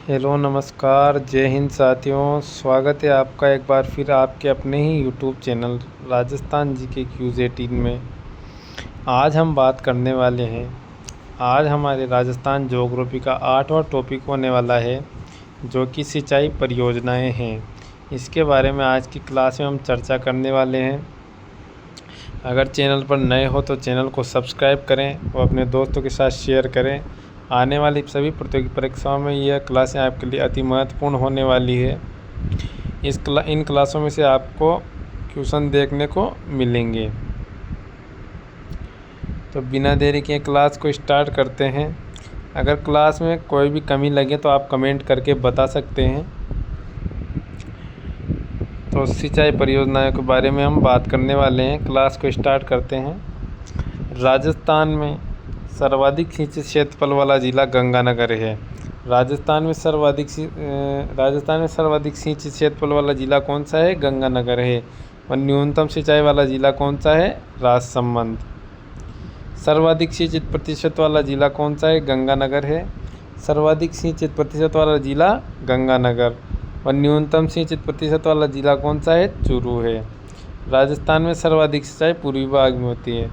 Hello नमस्कार जय हिंद साथियों। स्वागत है आपका एक बार फिर आपके अपने ही YouTube channel Rajasthan GK quiz 18 में। आज हम बात करने वाले हैं, आज हमारे राजस्थान ज्योग्राफी का 8वां टॉपिक होने वाला है जो कि सिंचाई परियोजनाएं हैं। इसके बारे में आज की क्लास में हम चर्चा करने वाले हैं। अगर चैनल पर नए हो तो चैनल को सब्सक्राइब करें और अपने दोस्तों के साथ शेयर करें। आने वाली सभी प्रतियोगी परीक्षाओं में यह क्लासें आपके लिए अति महत्वपूर्ण होने वाली है। इन क्लासों में से आपको क्वेश्चन देखने को मिलेंगे। तो बिना देरी के क्लास को स्टार्ट करते हैं। अगर क्लास में कोई भी कमी लगे तो आप कमेंट करके बता सकते हैं। तो सिंचाई परियोजनाओं के बारे में हम बात करने वाले हैं। क्लास को स्टार्ट करते हैं। राजस्थान में सर्वाधिक सिंचित क्षेत्रफल वाला जिला गंगानगर है। राजस्थान में सर्वाधिक सिंचित क्षेत्रफल वाला जिला कौन सा है? गंगानगर है। और न्यूनतम सिंचाई वाला जिला कौन सा है? राजसमंद। सर्वाधिक सिंचित प्रतिशत वाला जिला कौन सा है? गंगानगर है। सर्वाधिक सिंचित प्रतिशत वाला जिला गंगानगर और न्यूनतम सिंचित प्रतिशत वाला जिला कौन सा है? चूरू है। राजस्थान में सर्वाधिक सिंचाई पूर्वी भाग में होती है।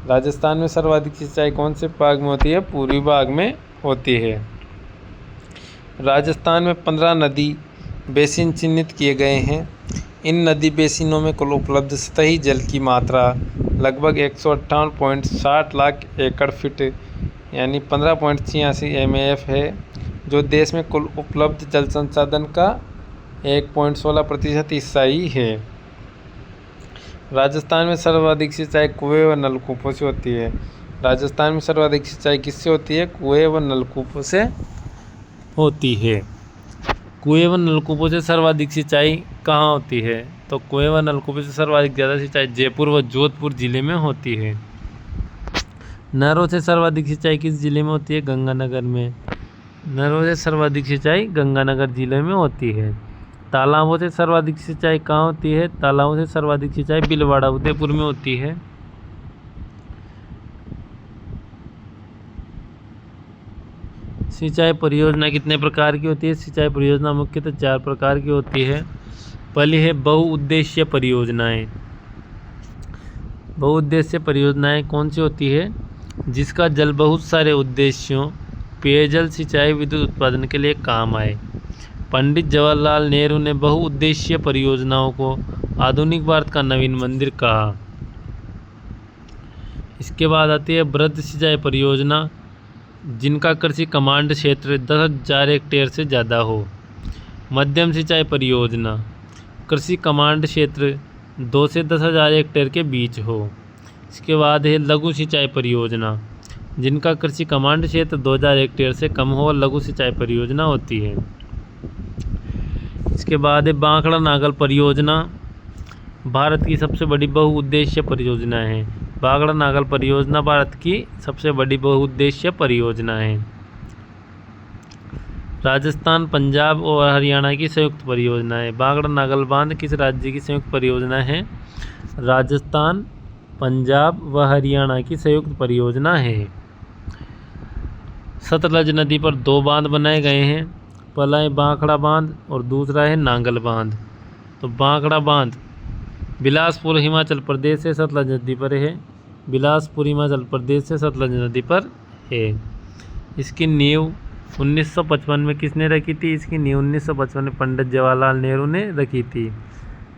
राजस्थान में सर्वाधिक सिंचाई कौन से भाग में होती है? पूर्वी भाग में होती है। राजस्थान में 15 नदी बेसिन चिन्हित किए गए हैं। इन नदी बेसिनों में कुल उपलब्ध सतही जल की मात्रा लगभग 158.60 लाख एकड़ फीट यानी 15.86 MAF है, जो देश में कुल उपलब्ध जल संसाधन का 1.16% हिस्सा ही है। राजस्थान में सर्वाधिक सिंचाई कुएं व नलकूपों से होती है। राजस्थान में सर्वाधिक सिंचाई किससे होती है? कुएं व नलकूपों से होती है। कुएं व नलकूपों से सर्वाधिक सिंचाई कहाँ होती है? तो कुएं व नलकूपों से सर्वाधिक ज़्यादा सिंचाई जयपुर व जोधपुर जिले में होती है। नहरों से सर्वाधिक सिंचाई किस जिले में होती है? गंगानगर में। नहरों से सर्वाधिक सिंचाई गंगानगर जिले में होती है। तालाबों से सर्वाधिक सिंचाई कहाँ होती है? तालाबों से सर्वाधिक सिंचाई भीलवाड़ा उदयपुर में होती है। सिंचाई परियोजना कितने प्रकार की होती है? सिंचाई परियोजना मुख्यतः 4 प्रकार की होती है। पहली है बहुउद्देश्य परियोजनाएं। बहुउद्देश्य परियोजनाएं कौन सी होती है? जिसका जल बहुत सारे उद्देश्यों पेयजल, सिंचाई, विद्युत उत्पादन के लिए काम आए। पंडित जवाहरलाल नेहरू ने बहुउद्देशीय परियोजनाओं को आधुनिक भारत का नवीन मंदिर कहा। इसके बाद आती है वृहद सिंचाई परियोजना, जिनका कृषि कमांड क्षेत्र 10,000 हेक्टेयर से ज़्यादा हो। मध्यम सिंचाई परियोजना, कृषि कमांड क्षेत्र 2 से 10,000 हेक्टेयर के बीच हो। इसके बाद है लघु सिंचाई परियोजना, जिनका कृषि कमांड क्षेत्र 2,000 हेक्टेयर से कम हो, लघु सिंचाई परियोजना होती है। इसके बाद है बांकड़ा नागल परियोजना, भारत की सबसे बड़ी बहुउद्देश्य परियोजना है। बांकड़ा नागल परियोजना भारत की सबसे बड़ी बहुउद्देश्य परियोजना है। राजस्थान, पंजाब और हरियाणा की संयुक्त परियोजना है। बांकड़ा नागल बांध किस राज्य की संयुक्त परियोजना है? राजस्थान, पंजाब व हरियाणा की संयुक्त परियोजना है। सतलज नदी पर 2 बांध बनाए गए हैं। पहला है बांकड़ा बांध और दूसरा है नांगल बांध। तो बांकड़ा बांध बिलासपुर हिमाचल प्रदेश से सतलज नदी पर है। बिलासपुर हिमाचल प्रदेश से सतलज नदी पर है। इसकी नींव 1955 में किसने रखी थी? इसकी नींव 1955 में पंडित जवाहरलाल नेहरू ने रखी थी।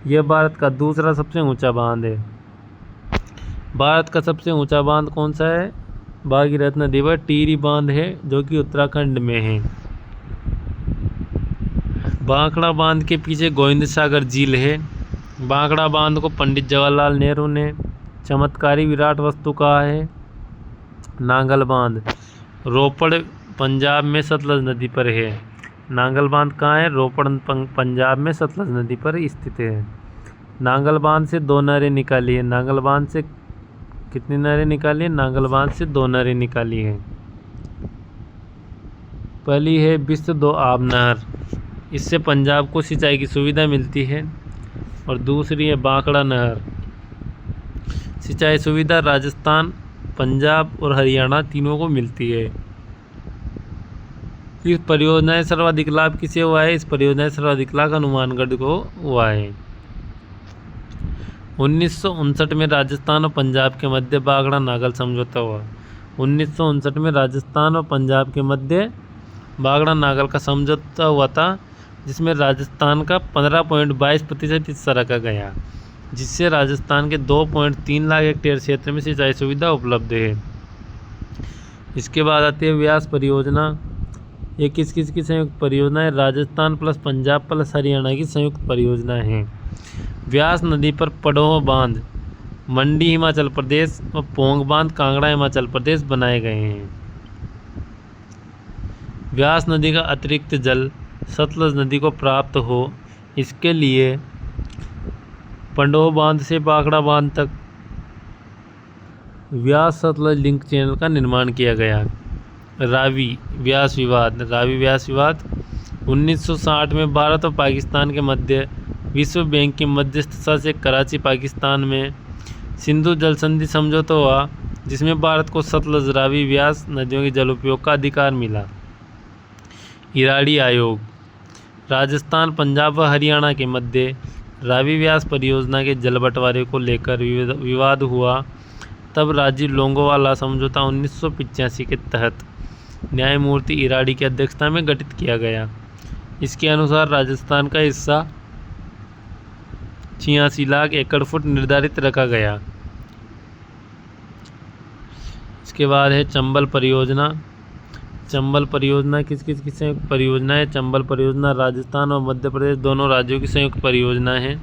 यह भारत का दूसरा सबसे ऊंचा बांध है। भारत का सबसे ऊंचा बांध कौन सा है? भागीरथ नदी पर टिहरी बांध है, जो कि उत्तराखंड में है। बांकड़ा बांध के पीछे गोविंद सागर झील है। बांकड़ा बांध को पंडित जवाहरलाल नेहरू ने चमत्कारी विराट वस्तु कहा है। नांगल बांध रोपड़ पंजाब में सतलज नदी पर है। नांगल बांध कहाँ है? रोपड़ पंजाब में सतलज नदी पर स्थित है। नांगल बांध से 2 नहरें निकाली है। नांगल बांध से कितनी नहरें निकाली है? नांगल बांध से 2 नहरें निकाली हैं। पहली है बिस्त दो आब नहर, इससे पंजाब को सिंचाई की सुविधा मिलती है। और दूसरी है बांकड़ा नहर। सिंचाई सुविधा राजस्थान, पंजाब और हरियाणा तीनों को मिलती है। इस परियोजना से सर्वाधिक लाभ किसे हुआ है? इस परियोजना से सर्वाधिक लाभ हनुमानगढ़ को हुआ है। 1959 में राजस्थान और पंजाब के मध्य बागड़ा नागल समझौता हुआ। 1959 में राजस्थान और पंजाब के मध्य बागड़ा नागल का समझौता हुआ था, जिसमें राजस्थान का 15.22% हिस्सा रखा गया, जिससे राजस्थान के 2.3 लाख हेक्टेयर क्षेत्र में सिंचाई सुविधा उपलब्ध है। इसके बाद आती है व्यास परियोजना। ये किस किस की संयुक्त परियोजना है? राजस्थान प्लस पंजाब प्लस हरियाणा की संयुक्त परियोजना है। व्यास नदी पर पड़ोह बांध मंडी हिमाचल प्रदेश और पोंग बांध कांगड़ा हिमाचल प्रदेश बनाए गए हैं। व्यास नदी का अतिरिक्त जल सतलज नदी को प्राप्त हो, इसके लिए पड़ोह बांध से बागड़ा बांध तक व्यास सतलज लिंक चैनल का निर्माण किया गया। रावी व्यास विवाद। रावी व्यास विवाद 1960 में भारत और पाकिस्तान के मध्य विश्व बैंक की मध्यस्थता से कराची पाकिस्तान में सिंधु जल संधि समझौता हुआ, जिसमें भारत को सतलज रावी व्यास नदियों के जल उपयोग का अधिकार मिला। इराडी आयोग। राजस्थान पंजाब व हरियाणा के मध्य रावी व्यास परियोजना के जल बंटवारे को लेकर विवाद हुआ, तब राजीव लोंगोवाला समझौता 1985 के तहत न्यायमूर्ति इराडी की अध्यक्षता में गठित किया गया। इसके अनुसार राजस्थान का हिस्सा 86 लाख एकड़ फुट निर्धारित रखा गया। इसके बाद है चंबल परियोजना। चंबल परियोजना किस किस की संयुक्त परियोजना है? चंबल परियोजना राजस्थान और मध्य प्रदेश दोनों राज्यों की संयुक्त परियोजना है,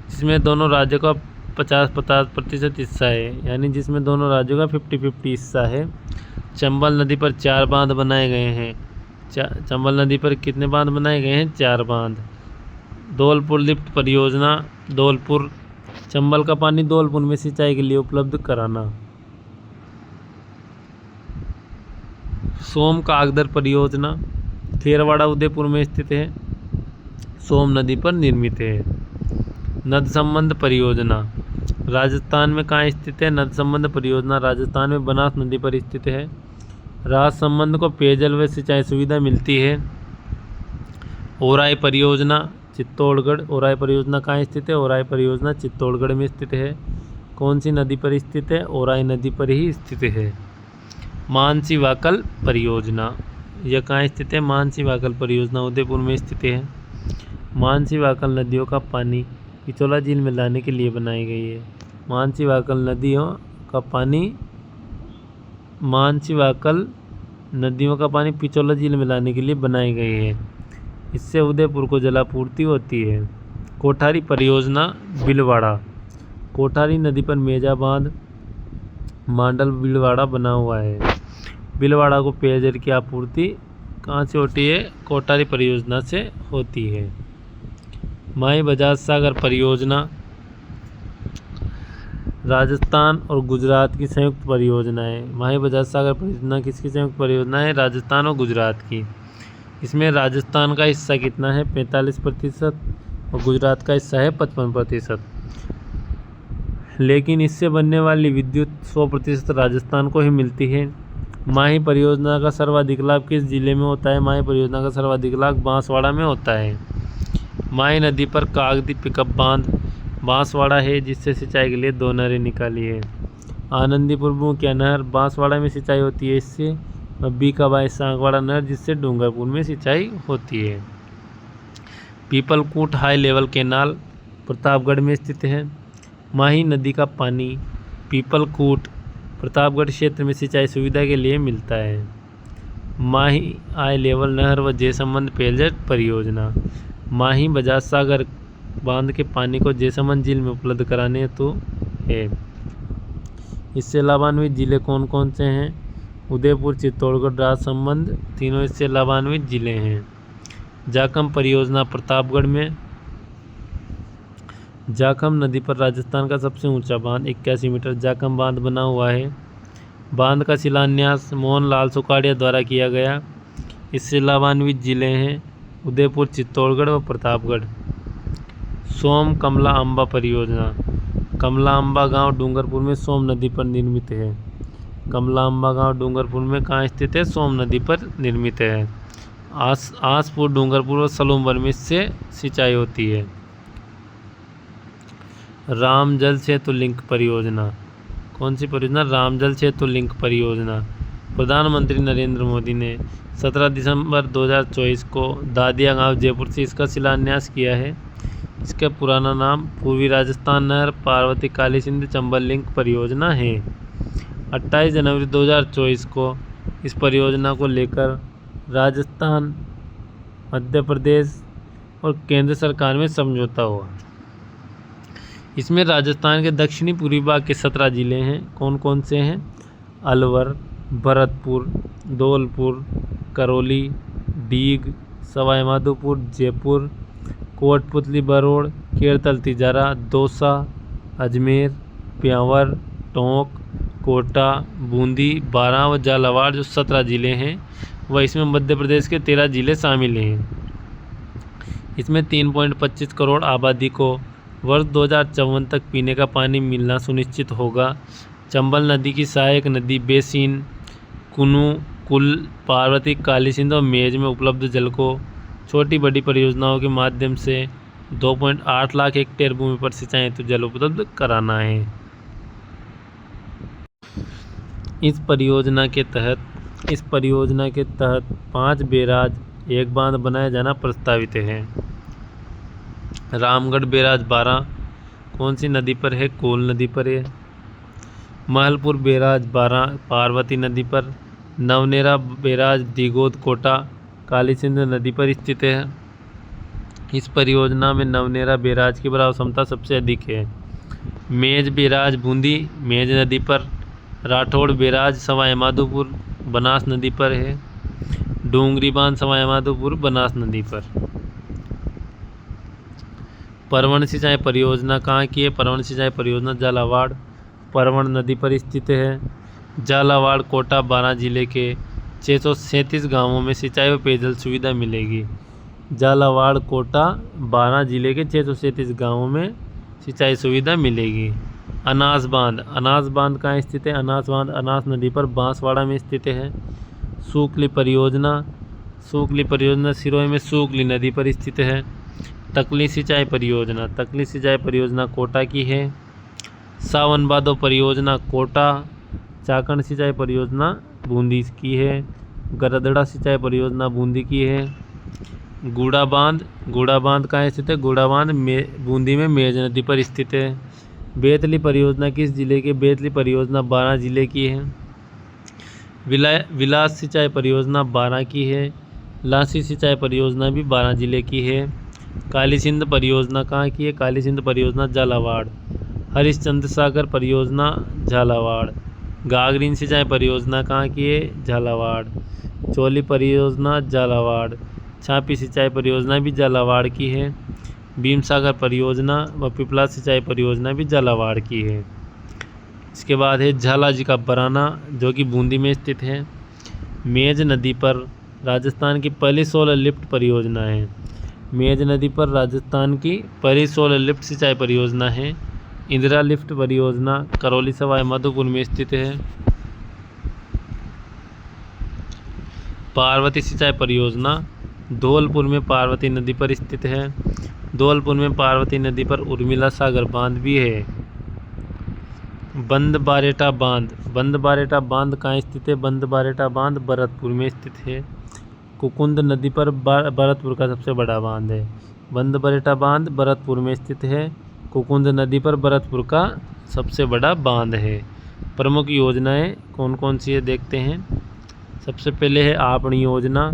जिसमें दोनों राज्यों का 50% हिस्सा है, यानी जिसमें दोनों राज्यों का 50-50 हिस्सा है। चंबल नदी पर 4 बांध बनाए गए हैं। चंबल नदी पर कितने बांध बनाए गए हैं? 4 बांध। धौलपुर लिफ्ट परियोजना। धौलपुर चंबल का पानी धौलपुर में सिंचाई के लिए उपलब्ध कराना। सोम कागदर परियोजना खेरवाड़ा उदयपुर में स्थित है, सोम नदी पर निर्मित है। नद संबंध परियोजना राजस्थान में कहाँ स्थित है? नद संबंध परियोजना राजस्थान में बनास नदी पर स्थित है। राज संबंध को पेयजल व सिंचाई सुविधा मिलती है। ओराई परियोजना चित्तौड़गढ़। ओराई परियोजना कहाँ स्थित है? ओराई परियोजना चित्तौड़गढ़ में स्थित है। कौन सी नदी पर स्थित है? ओराई नदी पर ही स्थित है। मानसी वाकल परियोजना यह कहाँ स्थित है? मानसी वाकल परियोजना उदयपुर में स्थित है। मानसी वाकल नदियों का पानी पिछोला झील में लाने के लिए बनाई गई है। मानसी वाकल नदियों का पानी पिछोला झील में लाने के लिए बनाई गई है। इससे उदयपुर को जलापूर्ति होती है। कोठारी परियोजना भीलवाड़ा। कोठारी नदी पर मेजा बांध मांडल भीलवाड़ा बना हुआ है। भीलवाड़ा को पेयजल की आपूर्ति कहाँ से होती है? कोठारी परियोजना से होती है। माई बजाज सागर परियोजना राजस्थान और गुजरात की संयुक्त परियोजना है। माही बजाज सागर परियोजना किसकी संयुक्त परियोजना है? राजस्थान और गुजरात की। इसमें राजस्थान का हिस्सा कितना है? 45% और गुजरात का हिस्सा है 55%। लेकिन इससे बनने वाली विद्युत 100% राजस्थान को ही मिलती है। माही परियोजना का सर्वाधिक लाभ किस जिले में होता है? माही परियोजना का सर्वाधिक लाभ बांसवाड़ा में होता है। माही नदी पर कागदी पिकअप बांध बांसवाड़ा है, जिससे सिंचाई के लिए 2 नहरें निकाली है। आनंदीपुर मुख्य नहर बांसवाड़ा में सिंचाई होती है इससे, और बीकाबाई सांगवाड़ा नहर जिससे डूंगरपुर में सिंचाई होती है। पीपलकूट हाई लेवल कैनाल प्रतापगढ़ में स्थित है। माही नदी का पानी पीपलकूट प्रतापगढ़ क्षेत्र में सिंचाई सुविधा के लिए मिलता है। माही हाई लेवल नहर व जयसंबंध पेयजल परियोजना माही बजाज सागर बांध के पानी को जयसंबंध झील में उपलब्ध कराने हेतु है। इससे लाभान्वित जिले कौन कौन से हैं? उदयपुर, चित्तौड़गढ़, राजसमंद तीनों इससे लाभान्वित जिले हैं। जाखम परियोजना प्रतापगढ़ में। जाखम नदी पर राजस्थान का सबसे ऊंचा बांध 81 मीटर जाखम बांध बना हुआ है। बांध का शिलान्यास मोहनलाल सुखाड़िया द्वारा किया गया। इससे लाभान्वित जिले हैं उदयपुर, चित्तौड़गढ़ व प्रतापगढ़। सोम कमला अम्बा परियोजना कमला अम्बा गांव डूंगरपुर में सोम नदी पर निर्मित है। कमला अम्बा गांव डूंगरपुर में कहाँ स्थित है? सोम नदी पर निर्मित है। आसपुर, डूंगरपुर और सलूमबर में इससे सिंचाई होती है। राम जल सेतु लिंक परियोजना, कौन सी परियोजना? राम जल सेतु लिंक परियोजना। प्रधानमंत्री नरेंद्र मोदी ने 17 दिसंबर 2024 को दादिया गांव जयपुर से इसका शिलान्यास किया है। इसका पुराना नाम पूर्वी राजस्थान नहर पार्वती काली सिंध चंबल लिंक परियोजना है। 28 जनवरी 2024 को इस परियोजना को लेकर राजस्थान, मध्य प्रदेश और केंद्र सरकार में समझौता हुआ। इसमें राजस्थान के दक्षिणी पूर्वी भाग के 17 जिले हैं। कौन कौन से हैं? अलवर, भरतपुर, धौलपुर, करौली, डीग, सवाई माधोपुर, जयपुर, कोटपुतली, बरोड़, केरतल, तिजारा, दौसा, अजमेर, ब्यावर, टोंक, कोटा, बूंदी, बारां व झालावाड़ जो 17 जिले हैं वह इसमें मध्य प्रदेश के 13 जिले शामिल हैं। इसमें 3.25 करोड़ आबादी को वर्ष 2054 तक पीने का पानी मिलना सुनिश्चित होगा। चंबल नदी की सहायक नदी बेसिन कुनू, कुल, पार्वती, काली सिंध और मेज में उपलब्ध जल को छोटी बड़ी परियोजनाओं के माध्यम से 2.8 लाख हेक्टेयर भूमि पर सिंचाई हेतु जल उपलब्ध कराना है। इस परियोजना के तहत 5 बैराज, 1 बांध बनाया जाना प्रस्तावित है। रामगढ़ बैराज 12 कौन सी नदी पर है? कोल नदी पर है। महलपुर बैराज 12 पार्वती नदी पर। नवनेरा बैराज दिगोद कोटा काली सिंध नदी पर स्थित है। इस परियोजना में नवनेरा बैराज की बराबर क्षमता सबसे अधिक है। मेज बैराज बूंदी मेज नदी पर। राठौड़ बैराज सवाई माधोपुर बनास नदी पर है। डूंगरी बांध सवाई माधोपुर बनास नदी पर। परवण सिंचाई परियोजना कहाँ की है? परवण सिंचाई परियोजना झालावाड़ परवण नदी पर स्थित है। झालावाड़ कोटा 12 जिले के 637 गांवों में सिंचाई व पेयजल सुविधा मिलेगी। झालावाड़ कोटा 12 जिले के 637 गांवों में सिंचाई सुविधा मिलेगी। अनास बांध कहाँ स्थित है? अनास बांध अनास नदी पर बांसवाड़ा में स्थित है। सूकली परियोजना सिरोही में सूकली नदी पर स्थित है। तकली सिंचाई परियोजना कोटा की है। सावन भादो परियोजना कोटा। चाकण सिंचाई परियोजना बूंदी की है। गरदड़ा सिंचाई परियोजना बूंदी की है। गूड़ा बांध कहाँ स्थित है? गूड़ा बांध बूंदी में मेज नदी पर स्थित है। बेतली परियोजना किस जिले की? बेतली परियोजना 12 जिले की है। विलास सिंचाई परियोजना 12 की है। लासी सिंचाई परियोजना भी 12 जिले की है। काली सिंध परियोजना कहाँ की है? काली सिंध परियोजना झालावाड़। हरिश्चंद्र सागर परियोजना झालावाड़। गागरीन सिंचाई परियोजना कहाँ की है? झालावाड़। चोली परियोजना झालावाड़। छापी सिंचाई परियोजना भी झालावाड़ की है। भीम सागर परियोजना व पिपला सिंचाई परियोजना भी झालावाड़ की है। इसके बाद है झालाजी का बराना जो कि बूंदी में स्थित है। मेज नदी पर राजस्थान की पहली सोलर लिफ्ट परियोजना है। मेज नदी पर राजस्थान की पहली सोलर लिफ्ट सिंचाई परियोजना है। इंदिरा लिफ्ट परियोजना करौली सवाई माधोपुर में स्थित है। पार्वती सिंचाई परियोजना धौलपुर में पार्वती नदी पर स्थित है। धौलपुर में पार्वती नदी पर उर्मिला सागर बांध भी है। बंद बारेटा बांध कहाँ स्थित है? बंद बारेटा बांध भरतपुर में स्थित है। कुकुंद नदी पर भरतपुर का सबसे बड़ा बांध है। बंद बारेटा बांध भरतपुर में स्थित है। कुकुंद नदी पर भरतपुर का सबसे बड़ा बांध है। प्रमुख योजनाएं कौन कौन सी है देखते हैं। सबसे पहले है आपणी योजना।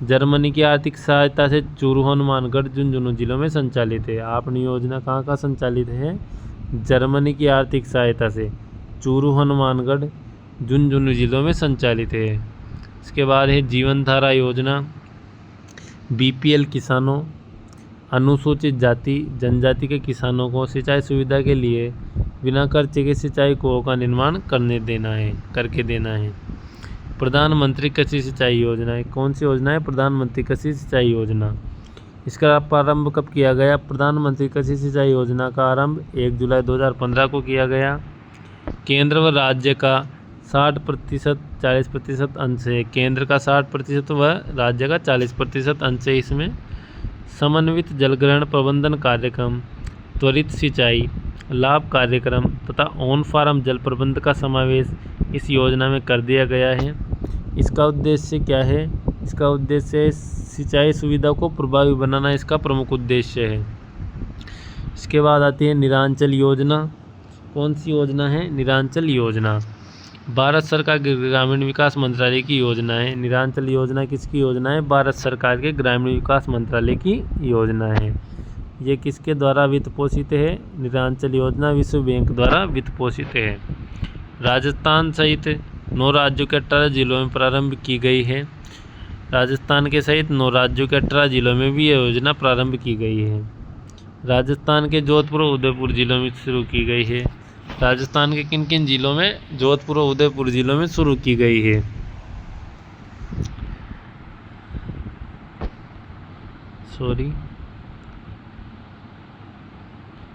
जर्मनी की आर्थिक सहायता से चूरू, हनुमानगढ़, झुंझुनू जिलों में संचालित है। आपणी योजना कहाँ संचालित है? जर्मनी की आर्थिक सहायता से चूरू, हनुमानगढ़, झुंझुनू जिलों में संचालित है। इसके बाद है जीवन धारा योजना। बीपीएल किसानों, अनुसूचित जाति जनजाति के किसानों को सिंचाई सुविधा के लिए बिना खर्चे के सिंचाई कुओं का निर्माण करके देना है। प्रधानमंत्री कृषि सिंचाई योजना है। कौन सी योजना है? प्रधानमंत्री कृषि सिंचाई योजना। इसका प्रारंभ कब किया गया? प्रधानमंत्री कृषि सिंचाई योजना का आरंभ 1 जुलाई 2015 को किया गया। केंद्र व राज्य का 60%, 40% अंश है। केंद्र का 60% व राज्य का 40% अंश है इसमें। समन्वित जलग्रहण प्रबंधन कार्यक्रम, त्वरित सिंचाई लाभ कार्यक्रम तथा ऑन फार्म जल प्रबंधन का समावेश इस योजना में कर दिया गया है। इसका उद्देश्य क्या है? इसका उद्देश्य सिंचाई सुविधा को प्रभावी बनाना इसका प्रमुख उद्देश्य है। इसके बाद आती है निरांचल योजना। कौन सी योजना है? निरांचल योजना भारत सरकार के ग्रामीण विकास मंत्रालय की योजना है। निरांचल योजना किसकी योजना है? भारत सरकार के ग्रामीण विकास मंत्रालय की योजना है। ये किसके द्वारा वित्त पोषित है? निरांचल योजना विश्व बैंक द्वारा वित्त पोषित है। राजस्थान सहित 9 राज्यों के 18 जिलों में प्रारंभ की गई है। राजस्थान के सहित 9 राज्यों के 18 जिलों में भी यह योजना प्रारंभ की गई है। राजस्थान के जोधपुर और उदयपुर जिलों में शुरू की गई है। राजस्थान के किन किन जिलों में? जोधपुर और उदयपुर जिलों में शुरू की गई है।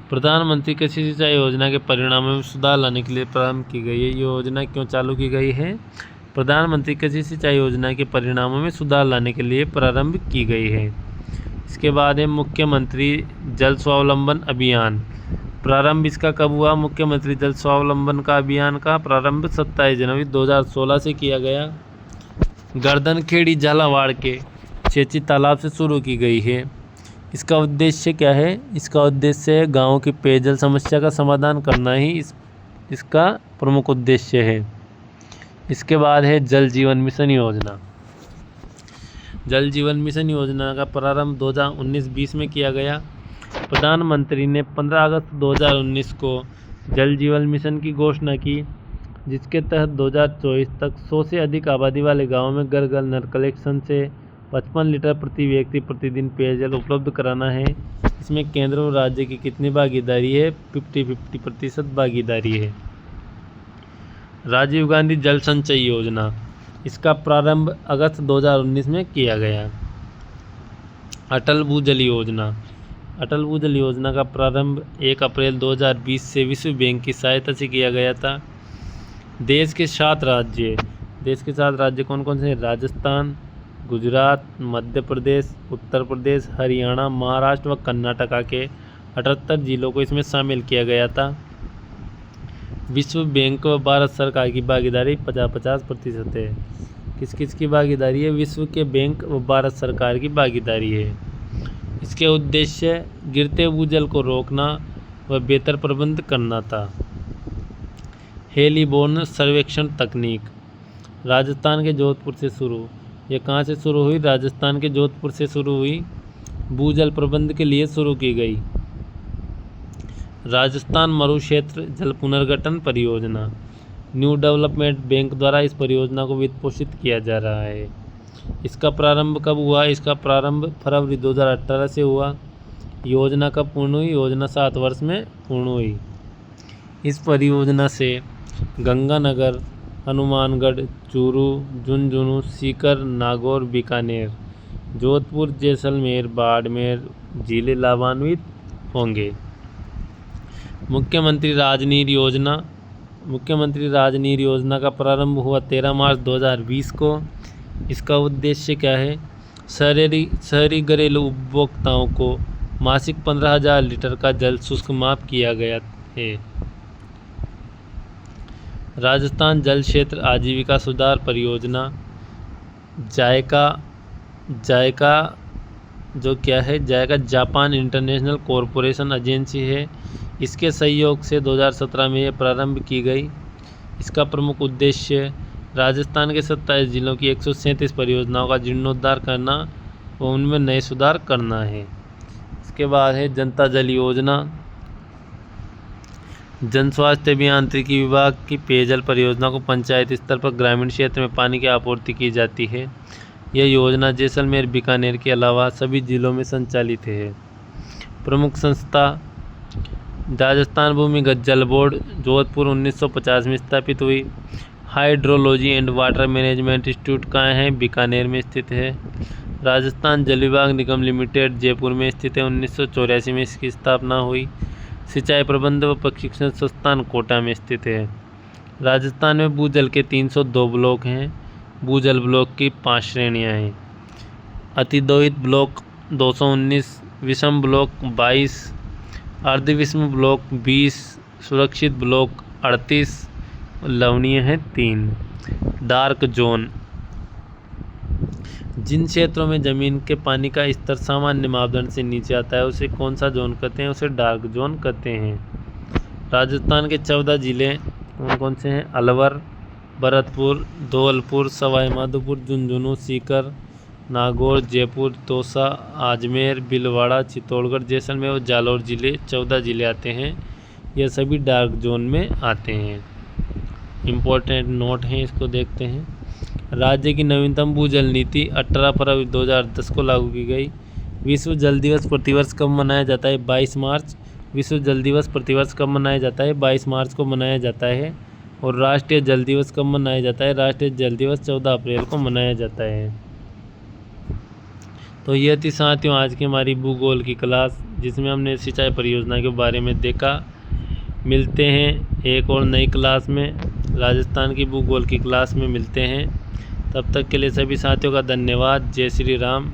प्रधानमंत्री कृषि सिंचाई योजना के परिणामों में सुधार लाने के लिए प्रारंभ की गई है। ये योजना क्यों चालू की गई है? प्रधानमंत्री कृषि सिंचाई योजना के परिणामों में सुधार लाने के लिए प्रारंभ की गई है। इसके बाद है मुख्यमंत्री जल स्वावलंबन अभियान। प्रारंभ इसका कब हुआ? मुख्यमंत्री जल स्वावलंबन का अभियान का प्रारंभ 27 जनवरी 2016 से किया गया। गर्दनखेड़ी झालावाड़ के चेची तालाब से शुरू की गई है। इसका उद्देश्य क्या है? इसका उद्देश्य है गाँव की पेयजल समस्या का समाधान करना ही इसका प्रमुख उद्देश्य है। इसके बाद है जल जीवन मिशन योजना। जल जीवन मिशन योजना का प्रारंभ 2019-20 में किया गया। प्रधानमंत्री ने 15 अगस्त 2019 को जल जीवन मिशन की घोषणा की, जिसके तहत 2024 तक 100 से अधिक आबादी वाले गाँवों में घर घर नल कलेक्शन से 55 लीटर प्रति व्यक्ति प्रतिदिन पेयजल उपलब्ध कराना है। इसमें केंद्र और राज्य की कितनी भागीदारी है? 50-50% भागीदारी है। राजीव गांधी जल संचय योजना, इसका प्रारंभ अगस्त 2019 में किया गया। अटल भूजल योजना। अटल भूजल योजना का प्रारंभ 1 अप्रैल 2020 से विश्व बैंक की सहायता से किया गया था। देश के 7 राज्य कौन कौन से? राजस्थान, गुजरात, मध्य प्रदेश, उत्तर प्रदेश, हरियाणा, महाराष्ट्र व कर्नाटका के 78 जिलों को इसमें शामिल किया गया था। विश्व बैंक व भारत सरकार की भागीदारी 50-50% है। किस किस की भागीदारी है? विश्व के बैंक व भारत सरकार की भागीदारी है। इसके उद्देश्य गिरते भूजल को रोकना व बेहतर प्रबंध करना था। हेलीबोर्न सर्वेक्षण तकनीक राजस्थान के जोधपुर से शुरू। यह कहाँ से शुरू हुई? राजस्थान के जोधपुर से शुरू हुई। भूजल प्रबंध के लिए शुरू की गई। राजस्थान मरुक्षेत्र जल पुनर्गठन परियोजना। न्यू डेवलपमेंट बैंक द्वारा इस परियोजना को वित्त पोषित किया जा रहा है। इसका प्रारंभ कब हुआ? इसका प्रारंभ फरवरी 2018 से हुआ। योजना कब पूर्ण हुई? योजना 7 वर्ष में पूर्ण हुई। इस परियोजना से गंगानगर, हनुमानगढ़, चूरू, झुंझुनू, सीकर, नागौर, बीकानेर, जोधपुर, जैसलमेर, बाड़मेर जिले लाभान्वित होंगे। मुख्यमंत्री राजनीर योजना। मुख्यमंत्री राजनीर योजना का प्रारंभ हुआ 13 मार्च 2020 को। इसका उद्देश्य क्या है? शहरी घरेलू उपभोक्ताओं को मासिक 15,000 लीटर का जल शुल्क माफ किया गया है। राजस्थान जल क्षेत्र आजीविका सुधार परियोजना। जायका जो क्या है? जायका जापान इंटरनेशनल कॉरपोरेशन एजेंसी है। इसके सहयोग से 2017 में यह प्रारंभ की गई। इसका प्रमुख उद्देश्य राजस्थान के 27 जिलों की 137 परियोजनाओं का जीर्णोद्धार करना व उनमें नए सुधार करना है। इसके बाद है जनता जल योजना। जन स्वास्थ्य अभियांत्रिकी विभाग की पेयजल परियोजना को पंचायत स्तर पर ग्रामीण क्षेत्र में पानी की आपूर्ति की जाती है। यह योजना जैसलमेर, बीकानेर के अलावा सभी जिलों में संचालित है। प्रमुख संस्था राजस्थान भूमिगत जल बोर्ड, जोधपुर 1950 में स्थापित हुई। Hydrology and water management institute कहाँ है? बीकानेर में स्थित है। राजस्थान जल विभाग निगम लिमिटेड जयपुर में स्थित है। 1984 में इसकी स्थापना हुई। सिंचाई प्रबंध व प्रशिक्षण संस्थान कोटा में स्थित है। राजस्थान में भूजल के 302 ब्लॉक हैं। भूजल ब्लॉक की 5 श्रेणियां हैं। अतिदोहित ब्लॉक 219, विषम ब्लॉक 22, अर्धविषम ब्लॉक 20, सुरक्षित ब्लॉक 38, लवणीय है 3। डार्क जोन, जिन क्षेत्रों में जमीन के पानी का स्तर सामान्य मापदंड से नीचे आता है उसे कौन सा जोन कहते हैं? उसे डार्क जोन कहते हैं। राजस्थान के 14 जिले कौन कौन से हैं? अलवर, भरतपुर, धौलपुर, सवाई माधोपुर, झुंझुनू, सीकर, नागौर, जयपुर, दौसा, अजमेर, भीलवाड़ा, चित्तौड़गढ़, जैसलमेर और जालौर जिले 14 जिले आते हैं। यह सभी डार्क जोन में आते हैं। इम्पोर्टेंट नोट हैं, इसको देखते हैं। राज्य की नवीनतम भूजल नीति 18 फरवरी 2010 को लागू की गई। विश्व जल दिवस प्रतिवर्ष कब मनाया जाता है? 22 मार्च। विश्व जल दिवस प्रतिवर्ष कब मनाया जाता है? 22 मार्च को मनाया जाता है। और राष्ट्रीय जल दिवस कब मनाया जाता है? राष्ट्रीय जल दिवस 14 अप्रैल को मनाया जाता है। तो ये थी साथियों आज की हमारी भूगोल की क्लास, जिसमें हमने सिंचाई परियोजना के बारे में देखा। मिलते हैं एक और नई क्लास में, राजस्थान की भूगोल की क्लास में मिलते हैं। तब तक के लिए सभी साथियों का धन्यवाद। जय श्री राम।